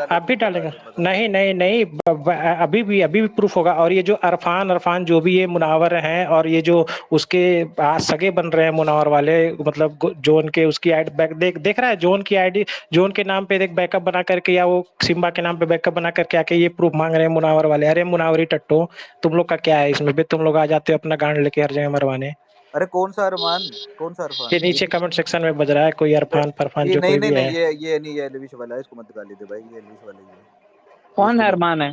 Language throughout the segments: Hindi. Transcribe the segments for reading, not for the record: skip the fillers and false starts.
डाले अब तो भी बता डालेगा। दे मगर। नहीं नहीं नहीं, अभी भी प्रूफ होगा। और ये जो अरफान जो भी ये मुनावर हैं, और ये जो उसके सगे बन रहे हैं मुनावर वाले, मतलब जोन के, उसकी आईडी बैक देख रहा है, जोन की आईडी, जोन के नाम पे एक बैकअप बना करके, या वो सिम्बा के नाम पे बैकअप बना करके आके ये प्रूफ मांग रहे हैं मुनावर वाले। अरे मुनावरी टट्टो, तुम लोग का क्या है इसमें भी? तुम लोग आ जाते हो अपना गांड लेके हर जगह मरवाने। अरे कौन सा अरमान, कौन सा ये अरफान नीचे कमेंट सेक्शन में बज रहा है कोई अरफान परफान, ये जो नहीं कोई नहीं भी नहीं, है। ये नहीं, ये एलविश वाला है, इसको मत गाली दे भाई, ये एलविश वाला ही है, कौन इसको है मत। अरमान है?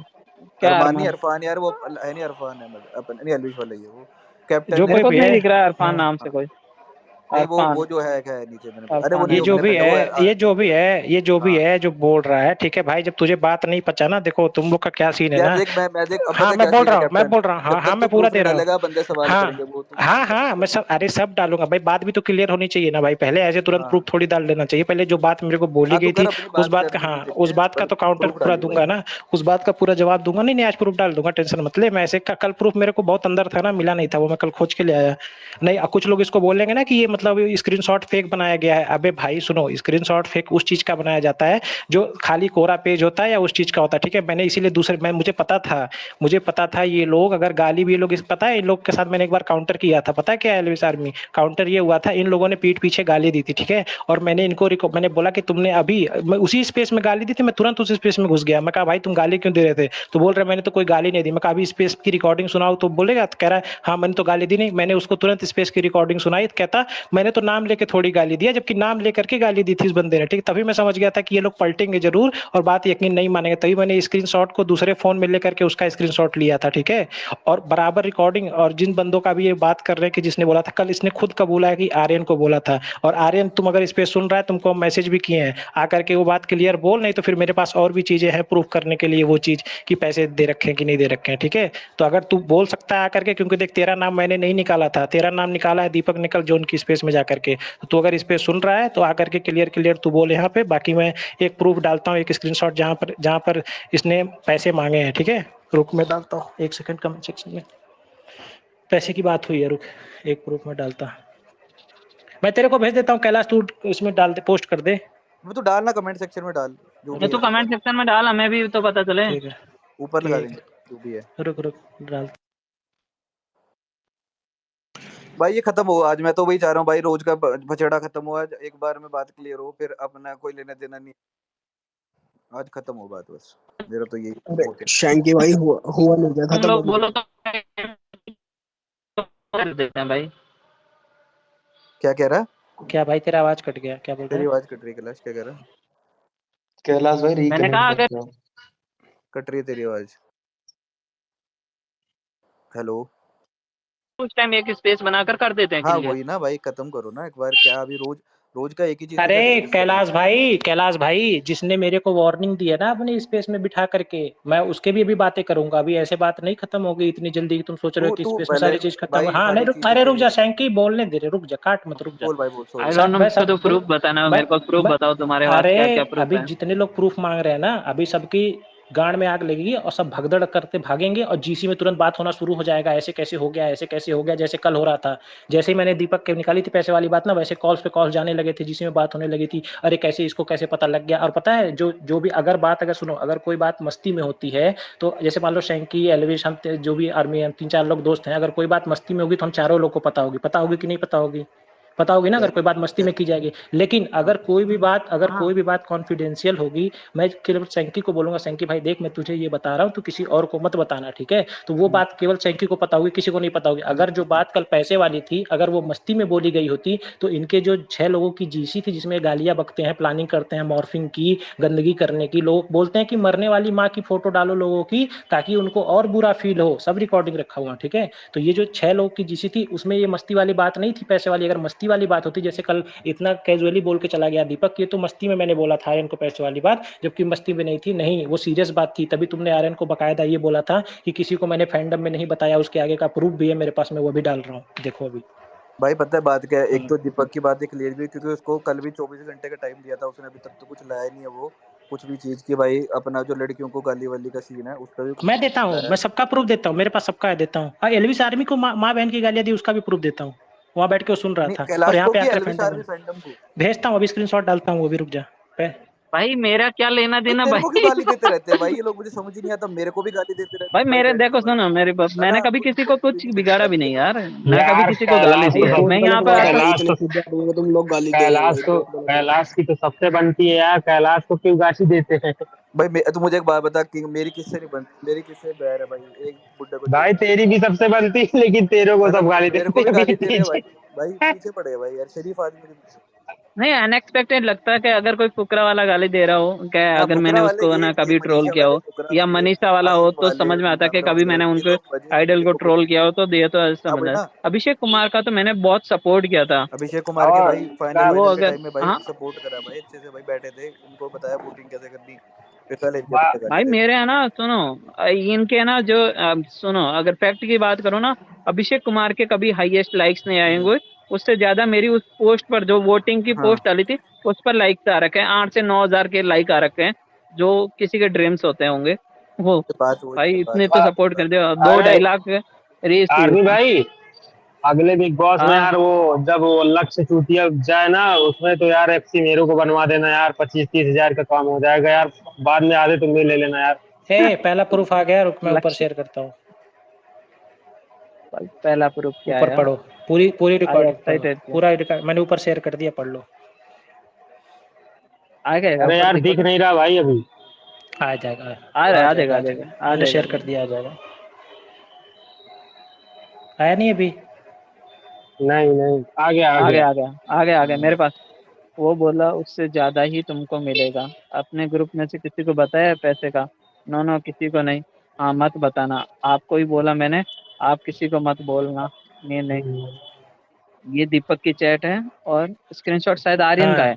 क्या अरमान नहीं, अरमान? अरफान यार, वो है नहीं, अरफान है अपन नहीं, एलविश वाला ही है वो, कैप्टन जो ने। मेरे कोई को भी तो नहीं है। दिख रहा है अरफान हाँ, नाम से हाँ, कोई। नहीं वो अरफान, जो है क्या है नीचे, मैंने अरे वो अरफान ये नहीं, है। जो मैंने भी पहले वो है, ये जो भी हाँ है जो बोल रहा है, ठीक है भाई, जब तुझे बात नहीं पचा ना, देखो तुम लोग का क्या सीन है यार ना। देख, मैं देख, अब हाँ पता मैं क्या बोल सीन है रहा हूँ, मैं कैप्टन, बोल रहा हूँ, हाँ जब हाँ तक तू मैं पूरा प्रूफ दे नहीं रहा हूँ। डालेगा बंदे सवाल करेंगे, हाँ वो तू हाँ मतलब हाँ, कर मैं ले। सब, अरे सब डालूंगा भाई, बात भी तो क्लियर होनी चाहिए ना भाई, पहले ऐसे तुरंत हाँ प्रूफ थोड़ी डाल देना चाहिए। पहले जो बात मेरे को बोली हाँ, तू गई कर थी, अपनी उस बात बात कर, का, मुझे हाँ देखते उस हैं, बात का पर तो काउंटर प्रूफ पूरा डालियो दूंगा भाई। ना। उस बात का पूरा जवाब दूंगा। नहीं नहीं, आज प्रूफ डाल दूंगा, टेंशन मत ले। मैं ऐसे का कल प्रूफ मेरे को बहुत अंदर था ना, मिला नहीं था, वो मैं कल खोज के ले आया। नहीं, कुछ लोग इसको बोलेंगे ना कि ये मतलब स्क्रीनशॉट फेक बनाया गया है। अबे भाई सुनो, स्क्रीनशॉट फेक उस चीज का बनाया जाता है जो खाली कोरा पेज होता है, या उस चीज का होता है, ठीक है। मैंने इसीलिए दूसरे, मैं मुझे पता था ये लोग अगर गाली भी, ये लोग पता है, इन लोग के साथ मैंने एक बार काउंटर किया था, पता है क्या है एलविस आर्मी काउंटर ये हुआ था, इन लोगों ने पीठ पीछे गाली दी थी, ठीक है। और मैंने इनको मैंने बोला कि तुमने अभी, मैं उसी स्पेस में गाली दी थी, मैं तुरंत उस स्पेस में घुस गया। मैं कहा भाई तुम गाली क्यों दे रहे थे? तो बोल रहे मैंने तो कोई गाली नहीं दी। मैं कहा अभी स्पेस की रिकॉर्डिंग सुनाओ, तो बोलेगा, तो कह रहा है हाँ मैंने तो गाली दी नहीं। मैंने उसको तुरंत स्पेस की रिकॉर्डिंग सुनाई, तो कहता मैंने तो नाम लेके थोड़ी गाली दिया, जबकि नाम लेकर के गाली दी थी इस बंदे ने, ठीक। तभी मैं समझ गया था कि ये लोग पलटेंगे जरूर और बात यकीन नहीं मानेंगे। तभी मैंने स्क्रीनशॉट को दूसरे फोन में लेकर के उसका स्क्रीनशॉट लिया था, ठीक है। और बराबर रिकॉर्डिंग, और जिन बंदों का भी ये बात कर रहे हैं कि जिसने बोला था, कल इसने खुद कबूला है कि आर्यन को बोला था। और आर्यन, तुम अगर इस पे सुन रहा है, तुमको मैसेज भी किए हैं आकर के, वो बात क्लियर बोल, नहीं तो फिर मेरे पास और भी चीजें हैं प्रूफ करने के लिए, वो चीज कि पैसे दे रखे हैं कि नहीं दे रखे हैं, ठीक है। तो अगर तू बोल सकता है आकर के, क्योंकि देख तेरा नाम मैंने नहीं निकाला था, तेरा नाम निकाला है दीपक निकल जोन की स्पेस में जाकर के। तो तू अगर इस पे सुन रहा है तो आकर के क्लियर क्लियर तू बोल यहाँ पे। बाकी मैं एक प्रूफ डालता हूँ, एक स्क्रीनशॉट जहाँ पर इसने पैसे मांगे हैं, ठीक है। रुक मैं डालता हूँ, एक सेकंड, कमेंट सेक्शन में पैसे की बात हुई है, रुक एक प्रूफ में डालता। मैं तेरे को भेज देता हूँ कैलाश, तू इसमें डाल दे, पोस्ट कर दे। वो तो डालना, कमेंट सेक्शन में डाल, जो ये भी है तो उसका, कमेंट सेक्शन में डाल, हमें भी तो पता चले। ठीक है, ऊपर लगा ठीक देंगे जो भी है। है, रुक रुक डाल। भाई ये खत्म हो आज, मैं तो वही चाह रहा हूँ भाई, रोज का बचेड़ा खत्म हो आज, एक बार में बात क्लियर हो, फिर अपना कोई लेना देना नहीं, आज खत्म हो बात बस, मेरा तो यही अरे मोटिव। शैंकी भाई हुआ नहीं गया, तुम खत्म हो लोग गया। बोलो तो कर देते हैं भाई। क्या कह रहा है? क्या भाई तेरा आवाज कट गया, क्या बोल रहा तेरी है? आवाज कट रही है कैलाश, क्या कह रहा है? कैलाश भाई मैंने रिकनेक्ट कहा कर अगर जाओ। कट रही है तेरी आवाज। हेलो। उस टाइम एक स्पेस बनाकर कर देते हैं हाँ क्लियर। वही ना भाई, खत्म करो ना एक बार, क्या अभी रोज रोज का एक ही चीज पे अरे क्या डिस्कस करना। कैलाश भाई जिसने मेरे को वार्निंग दी है ना अपने स्पेस में बिठा करके, मैं उसके भी अभी बातें करूंगा। अभी ऐसे बात नहीं खत्म होगी इतनी जल्दी कि तुम सोच रहे हो तू कि तू स्पेस में पहले सारी चीज खत्म हो। भाई हाँ नहीं सारी रुक, चीजें अरे रुक तेरी, जा शैंकी, बोलने दे रे, रुक जा, काट मत, रुक जा। बोल भाई बोल, I sorry don't sorry. No, मैं मुझको सब तो प्रूफ बताना, मैं मेरे को प्रूफ मैं बताओ तुम्हारे पास अरे क्या क्या प्रूफ अभी है। जितने लोग प्रूफ मांग रहे हैं ना, अभी सबकी गांड में आग लगेगी और सब भगदड़ करते भागेंगे, और जीसी में तुरंत बात होना शुरू हो जाएगा, ऐसे कैसे हो गया, ऐसे कैसे हो गया, जैसे कल हो रहा था। जैसे ही मैंने दीपक के निकाली थी पैसे वाली बात ना, वैसे कॉल्स पे कॉल्स जाने लगे थे, जीसी में बात होने लगी थी। अरे कैसे इसको कैसे पता लग गया? और पता है जो जो भी अगर बात, अगर सुनो, अगर कोई बात मस्ती में होती है, तो जैसे मान लो शैंकी, एलविश, हम जो भी आर्मी, हम 3-4 लोग दोस्त हैं, अगर कोई बात मस्ती में होगी तो हम चारों लोग को पता होगी कि नहीं पता होगी? पता होगी ना, अगर कोई बात मस्ती में की जाएगी। लेकिन हाँ अगर कोई भी बात कॉन्फिडेंशियल होगी, मैं केवल सैंकी को बोलूंगा, सैंकी भाई देख मैं तुझे ये बता रहा हूँ, तू किसी और को मत बताना, ठीक है। तो वो बात केवल सैंकी को पता होगी, किसी को नहीं पता होगी। अगर जो बात कल पैसे वाली थी, अगर वो मस्ती में बोली गई होती, तो इनके जो 6 लोगों की जीसी थी जिसमें गालियां बकते हैं, प्लानिंग करते हैं मॉर्फिंग की, गंदगी करने की, लोग बोलते हैं कि मरने वाली माँ की फोटो डालो लोगों की ताकि उनको और बुरा फील हो, सब रिकॉर्डिंग रखा हुआ, ठीक है। तो ये जो 6 लोगों की जीसी थी, उसमें ये मस्ती वाली बात नहीं थी पैसे वाली। अगर मस्ती वाली बात होती, जैसे कल इतना कैजुअली बोल के चला गया दीपक, ये तो मस्ती में मैंने बोला था आर्यन को पैसे वाली बात, जबकि मस्ती में नहीं थी, नहीं वो सीरियस बात थी। तभी तुमने आर्यन को बकायदा ये बोला था कि किसी को मैंने फैंडम में नहीं बताया, उसके आगे का प्रूफ भी है मेरे पास, में वो भी डाल रहा हूँ, देखो अभी। भाई पता है बात क्या है, एक तो दीपक की बात क्लियर भी, क्योंकि उसको कल भी 24 घंटे का टाइम दिया था, उसने अभी तक तो कुछ लाया नहीं है वो, कुछ भी चीज की भाई। अपना जो लड़कियों को गाली वाली का सीन है उस पर भी कुछ मैं देता हूँ, लाया मैं है। सबका प्रूफ देता हूँ, मेरे पास सबका है, देता हूँ। एलविस आर्मी को माँ बहन की गालियां दी, उसका भी प्रूफ देता हूँ। वहां बैठ के वो सुन रहा नहीं था और कैलाश यहाँ को पे कि आकर एलविश फैंटम आर्मी फैंटम को? भेजता हूँ, अभी स्क्रीनशॉट डालता हूँ, वो भी रुक जा। भाई मेरा क्या लेना भाई देना तेरे को क्यों भाई। गाली देते रहते हैं भाई ये लोग, मुझे समझ ही नहीं आता। मेरे को भी गाली देते रहते भाई हैं भाई मेरे बैठ के देखो भाई, सुनो मैंने साला कभी कुछ किसी को फैक्ट भी कुछ नहीं देते बिगाड़ा यार भी ये नहीं लोग। यार, ना कभी यार किसी को गाली कैलाश दी को भाई है। तो मैं बहुत यहाँ गलत पर बात है आकर भाई, कैलाश इतने तो सीधे आदमी को तुम लोग गाली दे रहे हो कैलाश भाई, तो बहुत गलत बात कैलाश की तो सबसे बनती है यार। कैलाश को क्यों गाली देते हैं? भाई तू मुझे एक बात बता कि मेरी किससे नहीं बनती, मेरी किससे बैर है भाई, एक बुड्ढे को छोड़ भाई के। तेरी भी सबसे बनती है, लेकिन तेरे को साला सब गाली मेरे देते को भी हैं गाली पीछे दे रहे हैं भाई। पीछे। भाई पीछे पड़े हैं भाई यार, शरीफ आदमी के पीछे। नहीं अनएक्सपेक्टेड लगता है कि अगर कोई फुकरा वाला गाली दे रहा हो क्या, हाँ अगर मैंने फुकरा वाले, उसको ना ये कभी ट्रोल मनीषा किया वाले, हो फुकरा या वाले, मनीषा वाला हो आसिफ तो वाले, समझ में आता है कि मुकाबरा कभी वाले, मैंने ये उनके लोग मजे आइडल मेरे को को ट्रोल बोलते किया हो तो ये तो हैं। अब समझ है है। ना, अभिषेक कुमार का तो मैंने बहुत सपोर्ट किया था। अभिषेक कुमार के और भाई फाइनल का वो वाइनल के अगर टाइम में भाई हाँ सपोर्ट करा भाई अच्छे से भाई, बैठे थे इनको बताया वोटिंग कैसे करनी, फिर साले इनके बा, पीछे गाली भाई दे मेरे है ना सुनो, इनके ना जो सुनो अगर फैक्ट की बात करो ना, अभिषेक कुमार के कभी हाईएस्ट लाइक्स नहीं आए रहे। होंगे। उससे ज्यादा मेरी उस पोस्ट पर जो वोटिंग की हाँ पोस्ट डाली थी उस पर लाइक्स आ रखे हैं, 8 से 9 हजार के लाइक आ रखे हैं, जो किसी के ड्रीम्स होते होंगे वो। ये बात वही भाई है, बात इतने तो बा, सपोर्ट बात कर दिया, दो अरे ढाई लाख रेस थी आर्मी उसकी। भाई, अगले बिग बॉस में हाँ यार वो जब वो लक्ष्य चूतिया जाए ना, उसमें तो यार एफसी मेरे को बनवा देना यार, 25-30 हजार का काम हो जाएगा यार। बाद में आधे तुम भी ले लेना यार। पहला प्रूफ आ गया, रुक मैं ऊपर लक्ष्य शेयर करता हूँ। भाई पहला प्रूफ क्या ऊपर आया? पढ़ो, पूरी पूरी आज रिकॉर्डिंग पढ़ो, एक्साइटेड थे। पूरा रिकॉर्ड मैंने ऊपर शेयर कर दिया, पढ़ लो। आ गएगा अरे ऊपर यार दिख रिकॉर्डिंग? नहीं रहा भाई अभी। आ जाएगा, आ रहा आ है, आ जाएगा, जाएगा आ आ जाएगा, जाएगा आ मैंने जाएगा आ शेयर कर जाएगा। दिया, आ जाएगा। आया नहीं अभी? नहीं नहीं, आ गया आ आ गया। गया आ गया आ गया आ गया मेरे पास। वो बोला उससे ज्यादा ही तुमको मिलेगा। अपने ग्रुप में से किसी को बताया है पैसे का? नो नो किसी को नहीं। हाँ मत बताना, आपको ही बोला मैंने, आप किसी को मत बोलना। नहीं नहीं, ये दीपक की चैट है और स्क्रीनशॉट शायद आर्यन का हाँ, है।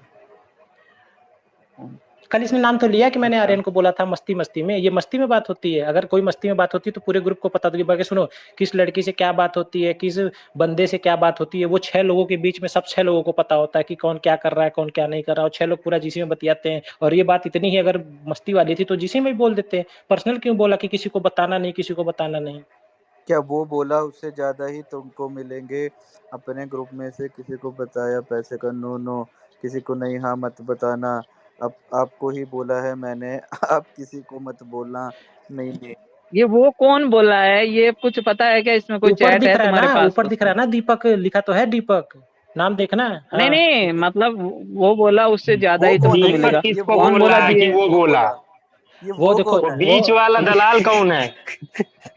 कल इसने नाम तो लिया कि मैंने अच्छा आर्यन को बोला था मस्ती मस्ती में। ये मस्ती में बात होती है, अगर कोई मस्ती में बात होती है तो पूरे ग्रुप को पता होगी। बाकी सुनो, किस लड़की से क्या बात होती है, किस बंदे से क्या बात होती है, वो 6 लोगों के बीच में सब 6 लोगों को पता होता है कि कौन क्या कर रहा है, कौन क्या नहीं कर रहा है, और 6 लोग पूरा जीसी में बतियाते हैं। और ये बात इतनी ही अगर मस्ती वाली थी तो जीसी में भी बोल देते हैं। पर्सनल क्यों बोला कि किसी को बताना नहीं, किसी को बताना नहीं? क्या वो बोला उससे ज्यादा ही तुमको मिलेंगे, अपने ग्रुप में से किसी को बताया पैसे का, नो नो किसी को नहीं, हाँ मत बताना, अब आपको ही बोला है मैंने आप किसी को मत बोलना। नहीं नहीं, ये वो कौन बोला है? ये कुछ पता है क्या? इसमें कोई ऊपर चैट दिख है रहा है तुम्हारे ना, पास ऊपर दिख रहा उसका? है ना, दीपक लिखा तो है, दीपक नाम देखना। नहीं हाँ नहीं, मतलब वो बोला उससे ज्यादा वो ही कौन तुमको है दीपक मिलेगा। ये किसको वो कौन बोल बोला रहा कौन है है, कि दिए? ये वो वो बोला? बोला, ये वो वो देखो, कौन वो है, बीच वाला दलाल कौन है?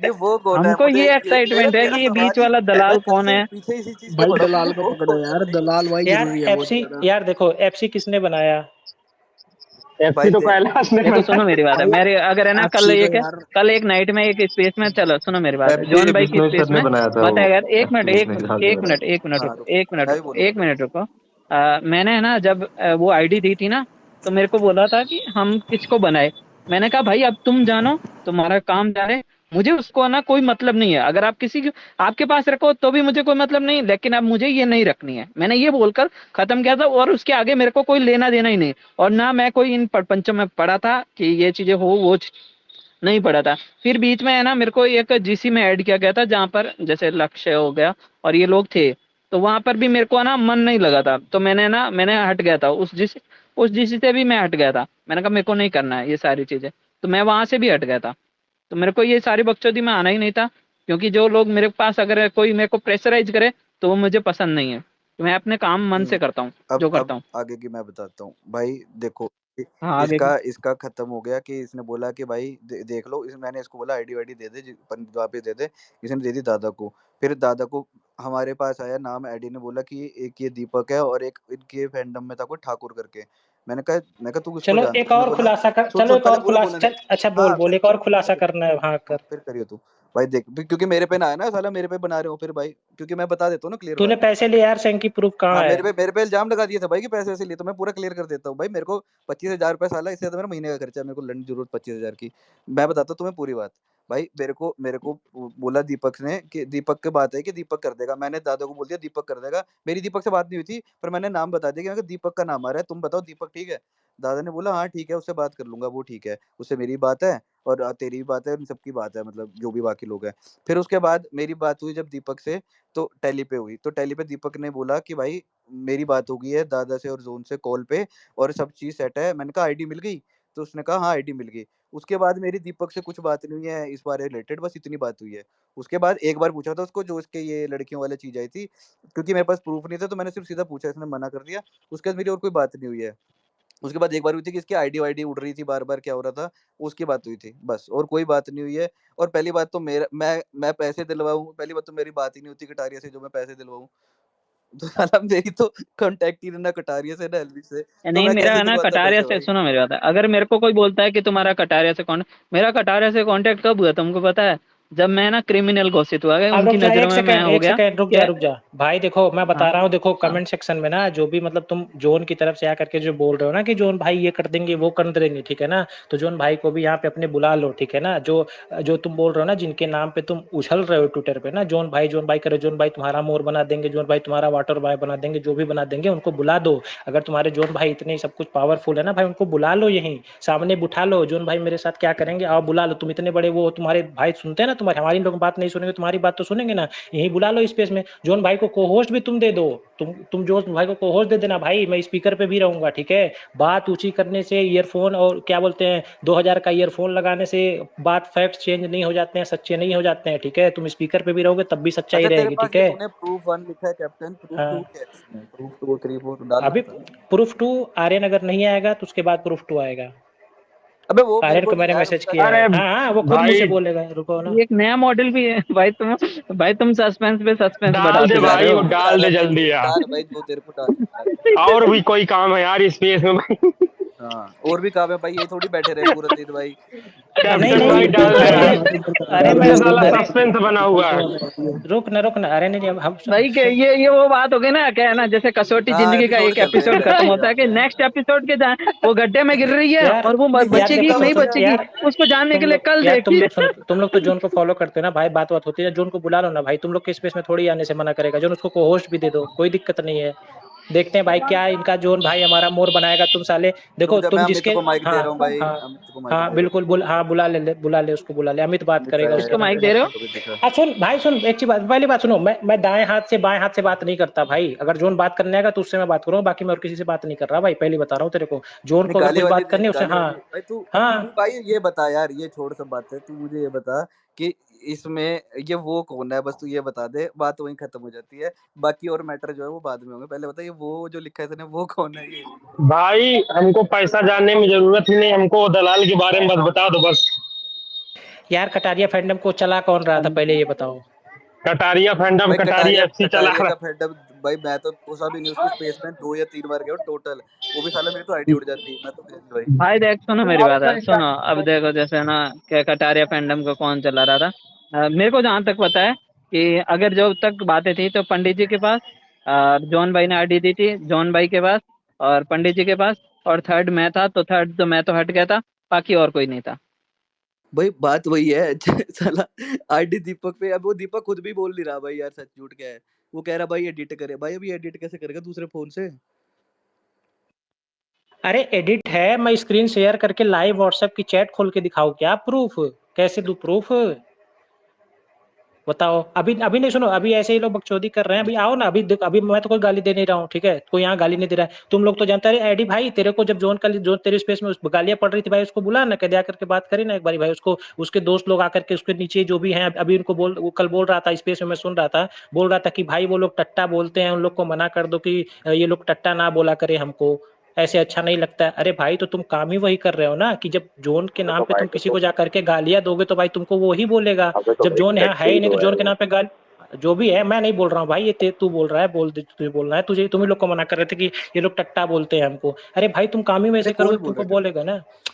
ये वो कौन है, हमको मुझे ये मेरा एक्साइटमेंट है तेरा कि ये सवाल बीच ही, वाला मैं दलाल कल कौन से है। पीछे इसी चीज के भाई पड़ा हूँ कि दलाल को वो पकड़ो कौन है यार, भाई। दलाल भाई यार जरूरी है बहुत एफसी, ज्यादा। यार देखो एफसी किसने बनाया? एफसी भाई तो देख, कैलाश ने देखो बनाया। सुनो मेरी बात है, भाई मेरे अगर है ना कल एफसी तो एक यार, कल एक नाइट में एक स्पेस में, चलो सुनो मेरी बात है, एफसी जॉन भाई की विष्णु सर स्पेस ने में बनाया था वो। बताया। एक मिनट, एफसी विष्णु सर ने बनाया था। एक मिनट हाँ रुको, रुको, एक मिनट मैं भी रुको, बोलूंगा एक तेरे मिनट को। रुको। मैंने है ना जब वो आईडी दी थी ना, तो मेरे को बोला था कि हम किसको बनाए। मैंने कहा भाई अब तुम जानो, तुम्हारा काम जाने, मुझे उसको ना कोई मतलब नहीं है। अगर आप किसी आपके पास रखो तो भी मुझे कोई मतलब नहीं, लेकिन अब मुझे ये नहीं रखनी है। मैंने ये बोलकर खत्म किया था, और उसके आगे मेरे को कोई लेना देना ही नहीं। और ना मैं कोई इन प्रपंचों में पढ़ा था कि ये चीजें हो, वो नहीं पढ़ा था। फिर बीच में है ना मेरे को एक जीसी में ऐड किया गया था, जहाँ पर जैसे लक्ष्य हो गया और ये लोग थे, तो वहां पर भी मेरे को ना मन नहीं लगा था, तो मैंने हट गया था उस जीसी से भी मैं हट गया था। मैंने कहा मेरे को नहीं करना है ये सारी चीजें, तो मैं वहां से भी हट गया था। तो मेरे को ये सारी बकचोदी में आना ही नहीं था, क्योंकि जो लोग मेरे पास अगर कोई मेरे को प्रेशराइज करे तो वो मुझे पसंद नहीं है। तो मैं अपने काम मन से करता हूँ जो अब करता हूँ। आगे की मैं बताता हूँ भाई, देखो हाँ आगे की। इसका इसका खत्म हो गया कि इसने बोला कि भाई देख लो मैंने इसको बोला आईडी वाईडी दे दे पंडित वापस दे दे, इसने दे दी दादा को। फिर दादा को हमारे पास आया नाम, आईडी ने बोला कि एक ये दीपक है और एक इनके फैंडम में था कोई ठाकुर करके। मैं कहा तू किसको चलो जानता, एक उसने और बोला खुलासा कर, सुन चलो सुन एक पहले और पूरा खुलासा बोलने दे। चल, अच्छा बोल हाँ बोल, फिर एक और फिर खुलासा करियो, करना है, हाँ हाँ कर। फिर करियो तू भाई, देख क्योंकि मेरे पे ना है ना साला, मेरे पे बना रहे हो फिर भाई, क्योंकि मैं बता देता हूँ ना क्लियर तूने बात। पैसे लिए यार, सेंकी प्रूफ कहाँ हाँ है? मेरे पे इल्जाम लगा दिए थे भाई कि पैसे वैसे लिए, तो मैं पूरा क्लियर कर देता हूँ भाई। मेरे को 25,000 रुपये साला, इससे तो मेरा महीने का खर्चा है, मेरे को लड़ने की जरूरत 25,000 की। मैं बताता हूँ तुम्हें पूरी बात। भाई मेरे को बोला दीपक ने कि दीपक की बात है कि दीपक कर देगा, मैंने दादा को बोल दिया दीपक कर देगा। मेरी दीपक से बात नहीं हुई थी, पर मैंने नाम बता दिया कि दीपक का नाम आ रहा है, तुम बताओ दीपक ठीक है। दादा ने बोला हाँ ठीक है, उससे बात कर लूंगा, वो ठीक है, उससे मेरी बात है और तेरी भी बात है, उन सबकी बात है, मतलब जो भी बाकी लोग हैं। फिर उसके बाद मेरी बात हुई जब दीपक से, तो टेली पे हुई, तो टेली पे दीपक ने बोला कि भाई मेरी बात हो गई है दादा से और जोन से कॉल पे, और सब चीज सेट है। मैंने कहा आईडी मिल गई? तो उसने कहा हाँ आईडी मिल गई। उसके बाद मेरी दीपक से कुछ बात नहीं हुई है इस बारे रिलेटेड, बस इतनी बात हुई है। उसके बाद एक बार पूछा था उसको, जो उसके ये लड़कियों वाली चीज आई थी, क्योंकि मेरे पास प्रूफ नहीं था, तो मैंने सिर्फ सीधा पूछा, इसने मना कर दिया। उसके बाद मेरी और कोई बात नहीं हुई है। उसके बाद एक बार हुई थी कि इसकी आईडी वाईडी उड़ रही थी बार बार, क्या हो रहा था, उसकी बात हुई थी बस, और कोई बात नहीं हुई है। और पहली बात तो मेरा मैं पैसे दिलवाऊं, पहली बात तो मेरी बात ही नहीं होती कटारिया से जो मैं पैसे दिलवाऊं। तो साला मेरी तो कांटेक्ट ही नहीं ना कटारिया से ना एलविस से, तो नहीं मैं कैसे मेरा ना दिलवाता कटारिया पैसे से, भाई। सुनो मेरी बात है, अगर मेरे को कोई बोलता है कि तुम्हारा कटारिया से मेरा कटारिया से कांटेक्ट कब हुआ तुमको पता है? जब मैं ना क्रिमिनल घोषित हुआ गया, अब उनकी रुक जा नजरों एक में मैं सेकंड, हो एक गया। सेकंड, रुक जा क्या? रुक जा भाई। देखो मैं हाँ बता रहा हूँ, देखो हाँ कमेंट सेक्शन में ना जो भी मतलब तुम जोन की तरफ से आकर के जो बोल रहे हो ना कि जोन भाई ये कर देंगे वो कर देंगे, ठीक है ना, तो जोन भाई को भी यहाँ पे अपने बुला लो, ठीक है ना। जो जो तुम बोल रहे हो ना, जिनके नाम पे तुम उछल रहे हो ट्विटर पे ना, जोन भाई करे, जोन भाई तुम्हारा मोर बना देंगे, जोन भाई तुम्हारा वाटर बॉय बना देंगे, जो भी बना देंगे उनको बुला दो। अगर तुम्हारे जोन भाई इतने सब कुछ पावरफुल है ना भाई, उनको बुला लो, यहीं सामने बुठा लो, जोन भाई मेरे साथ क्या करेंगे, आओ बुला लो। तुम इतने बड़े वो तुम्हारे भाई सुनते हैं ना, तुम्हारे हमारी लोग बात नहीं सुनेंगे, तुम्हारी बात तो सुनेंगे ना। यहीं बुला लो स्पेस में, जोन भाई को को होस्ट भी तुम दे दो। तुम जोन भाई को होस्ट दे देना भाई, मैं स्पीकर पे भी रहूंगा, ठीक है। बात ऊंची करने से, ईयरफोन और क्या बोलते हैं 2000 का ईयरफोन लगाने से बात फैक्ट चेंज नहीं हो जाते हैं, सच्चे नहीं हो जाते हैं, ठीक है। तुम स्पीकर पे भी रहोगे तब भी सच्चाई अच्छा तेरे रहेगी, पास ठीक ये है। तूने प्रूफ 1 लिखा है कैप्टन, प्रूफ 2 हाँ, क्या है इसमें? प्रूफ 2 3 4 डाल अभी बता। प्रूफ टू आर्यन अगर नहीं आएगा तो उसके बाद प्रूफ टू आएगा। अबे वो मेरे आर्यन को को नहीं मैंने यार, मैसेज उसका किया क्या है, अरे है? हाँ हाँ, वो खुद मुझसे भाई बोलेगा, रुको ना। ये एक नया मॉडल भी है भाई तुम सस्पेंस पे सस्पेंस डाल दे बढ़ाते जा रहे भाई, वो हो। जो भी डाल डालना दे है भाई, जो जल्दी यार। डाल भाई, जो तेरे को डालना है डाल। और भी कोई काम है यार इस स्पेस में भाई? हाँ और भी काम है भाई, ये थोड़ी बैठे रहे पूरा दिन भाई। नहीं कैप्टन भाई नहीं, डाल दे अरे यार। अरे मैं पीछे साला अरे सस्पेंस बना हुआ है। रुक ना, अरे नहीं हम भाई के सुन। ये वो बात हो गई ना, क्या है ना, जैसे कसौटी हाँ जिंदगी का एपिसोड एक चल रहे हैं, एपिसोड खत्म बैठ होता जा है कि हैं? नेक्स्ट एपिसोड के जाए, वो गड्ढे में गिर रही है यार और वो नहीं यार बचेगी इसका कि देखो नहीं मतलब बचेगी, यार उसको जानने के तुम लिए लोग, कल यार तुम देखिए। लोग सुनो, तुम लोग तो जोन को फॉलो करते हो ना भाई, बात बात होती है, जोन को बुला लो ना भाई, तुम लोग के स्पेस में थोड़ी आने से मना करेगा जोन, उसको को होस्ट भी दे दो, कोई दिक्कत नहीं है। देखते हैं भाई क्या इनका जोन भाई हमारा मोर बनाएगा, तुम साले रुक देखो जा, मैं तुम अमित जिसके, को माइक दे हाँ रहा हूँ भाई, हाँ अमित को माइक हाँ दे रहा बिल्कुल हाँ बुला ले उसको, बुला ले, अमित हूँ। बात अमित करेगा आया उसको किसको यार, माइक बुला दे ले। रहे हो? अमित को भी दिखा। सुन भाई सुन, एक चीज बात, पहली बात सुनो, मैं दाएं हाथ से बाएं हाथ से बात नहीं करता भाई, अगर जोन बात करने आएगा तो उससे मैं बात करूँ, बाकी मैं और किसी से बात नहीं कर रहा भाई, पहली बता रहा हूँ तेरे को। जोन नहीं को अगर गाली कुछ वाली बात करनी है उसे, गाली हाँ वाली भाई, तू तू हाँ। भाई ये बता यार, ये छोड़ सब बातें, तू मुझे ये बता कि इसमें ये वो कौन है, बस तू ये बता दे, बात वहीं खत्म हो जाती है। बाकी और मैटर जो है वो बाद में होंगे, पहले बता ये वो जो लिखा है तूने वो कौन है ये? भाई हमको पैसा जानने में जरूरत ही नहीं, हमको दलाल के बारे में बस बता दो बस। यार कटारिया फैंडम को चला कौन रहा था पहले ये बताओ। कटारिया फैंडम, भाई कटारिया कटारिया एफसी चला कटारिया रहा। का फैंडम, भाई मैं तो घुसा भी नहीं उसकी स्पेस में, 2 या 3 बार गया टोटल, वो भी साला मेरी तो आईडी उड़ जाती, मैं तो गया नहीं भाई। भाई देख, सुनो मेरी बात है, सुनो अब देखो, जैसे ना क्या कटारिया फैंडम को कौन चला रहा था। मेरे को जहां तक पता है कि अगर जो तक बातें थी तो पंडित जी के पास, जॉन भाई ने आईडी दी थी जॉन भाई के पास और पंडित जी के पास, और थर्ड मैं था, तो थर्ड तो मैं तो हट गया था, बाकी और कोई नहीं था। भाई बात वही है साला आईडी दीपक पे, अब वो दीपक खुद भी बोल नहीं रहा भाई यार सच झूठ क्या है। वो कह रहा भाई एडिट करे, भाई अभी एडिट कैसे करेगा दूसरे फोन से? अरे एडिट है, मैं स्क्रीन शेयर करके लाइव व्हाट्सएप की चैट खोल के दिखाऊं क्या प्रूफ? कैसे दूं प्रूफ? बताओ। अभी अभी नहीं, सुनो, अभी ऐसे ही लोग बकचोदी कर रहे हैं, अभी आओ ना, अभी देखो, अभी मैं तो कोई गाली दे नहीं रहा हूँ, ठीक है, कोई यहाँ गाली नहीं दे रहा है, तुम लोग तो जानते हैं एडी भाई, तेरे को जब जोन का जो तेरे स्पेस में गालियां पड़ रही थी भाई, उसको बुला ना, कह करके बात करी ना एक बारी भाई, उसको उसके दोस्त लोग आकर के उसके नीचे जो भी हैं अभी उनको बोल, वो कल बोल रहा था स्पेस में, मैं सुन रहा था, बोल रहा था कि भाई वो लोग टट्टा बोलते हैं, उन लोग को मना कर दो कि ये लोग टट्टा ना बोला करे हमको, ऐसे अच्छा नहीं लगता है। अरे भाई तो तुम काम ही वही कर रहे हो ना, कि जब जोन के नाम पे तुम किसी को जा करके गालियां दोगे तो भाई तुमको वो ही बोलेगा। जब जोन यहाँ है ही नहीं तो जोन के नाम पे गाल, जो भी है, मैं नहीं बोल रहा हूँ भाई, ये तू बोल रहा है, बोल दे, तुझे बोलना है, तुझे तुम ही लोग को मना कर रहे थे कि ये लोग टट्टा बोलते हैं हमको। अरे भाई तुम काम ही अरे वैसे कौन करोगे बोल तुमको रहा है? बोलेगा ना।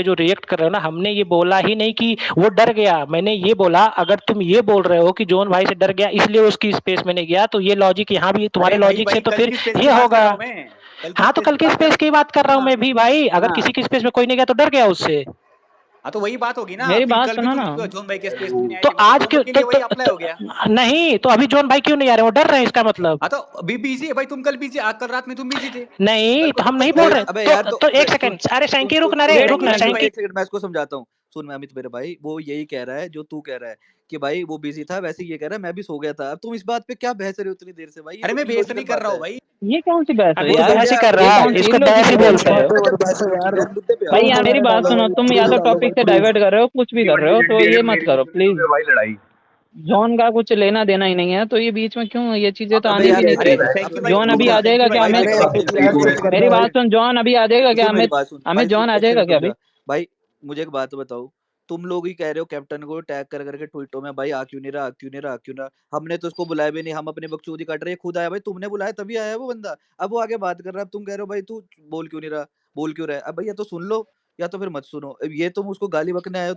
पे जो रिएक्ट कर रहे हो ना, हमने ये बोला ही नहीं कि वो डर गया। मैंने ये बोला अगर तुम ये बोल रहे हो कि जॉन भाई से डर गया इसलिए उसकी स्पेस में नहीं गया, तो ये लॉजिक यहाँ भी तुम्हारे अरे भाई लॉजिक से भाई तो कल फिर की स्पेस की ये बात कर होगा। रहा हूँ मैं, कल की हाँ तो स्पेस कल की की बात कर स्पेस की बात कर रहा हूँ हाँ मैं भी भाई, अगर हाँ किसी की स्पेस में कोई नहीं गया तो डर गया उससे। हाँ तो वही बात होगी ना, मेरी फिर बात कल भी सुनो तुम ना। जॉन भाई के स्पेस में नहीं आए तो थे, मतलब आज दोनों क्यों के लिए वही अप्लाई हो गया। नहीं तो अभी जॉन भाई क्यों नहीं आ रहे? वो डर रहे हैं इसका मतलब। हाँ तो अभी बिजी है भाई, तुम कल बिजी, कल रात में तुम बिजी थे। नहीं तो हम नहीं अबे बोल रहे। अबे यार तो एक सुन सेकंड, अरे सुन शैंकी सुन रुकना सुन रे, वेट रुकना शैंकी शैंकी। भाई, एक सेकंड मैं इसको समझाता हूँ। सुन मैं अमित मेरे भाई, वो यही कह रहा है जो तू कह रहा है कि भाई वो बिजी था, वैसे ये कह रहा है मैं भी सो गया था। अब तुम इस बात पे क्या बहस रहे हो इतनी देर से भाई? ये अरे तो मैं बहस नहीं इलॉजिकल कर बात रहा है। हूँ भाई। ये कौन सी बहस है वो यार? बहस ही कर ये रहा है, कौन सी इसको बहस ही इलॉजिकल बहस बोलते है? हैं। अच्छा बहस नहीं करनी, मेन मुद्दे पे आओ। भाई यार मेरी बात सुनो, तुम या तो टॉपिक से डाइवर्ट कर रहे हो, कुछ भी कर रहे हो, तो ये मत करो प्लीज। जॉन का कुछ लेना देना ही नहीं है, तो ये बीच में क्यों, ये चीजें तो अबे आनी भी यार नहीं अरे चाहिए। शैंकी भाई जॉन रुको अभी ना, आ शैंकी जाएगा क्या भाई हमें? अरे यार देख यार देख मेरी बात सुन, जॉन अभी आ जाएगा क्या सुन मेरी हमें? बात सुन हमें भाई, जॉन आ एक जाएगा सेकंड क्या रुक अभी? जा भाई। मुझे एक बात बताओ, तुम लोग ही कह रहे हो कैप्टन को टैग कर करके ट्वीटों में, भाई आ क्यों नहीं रहा, आ क्यों नहीं रहा, आ क्यों नहीं रहा। हमने तो उसको बुलाया भी नहीं, हम अपने बकचोदी काट रहे हैं, खुद आया भाई, तुमने बुलाया तभी आया वो बंदा। अब वो आगे बात कर रहा है, अब तुम कह रहे हो भाई तू बोल क्यों नहीं रहा, बोल क्यों रहा है। अब भाई या तो सुन लो या तो फिर मत सुनो। अब ये तुम उसको गाली बकने आए हो,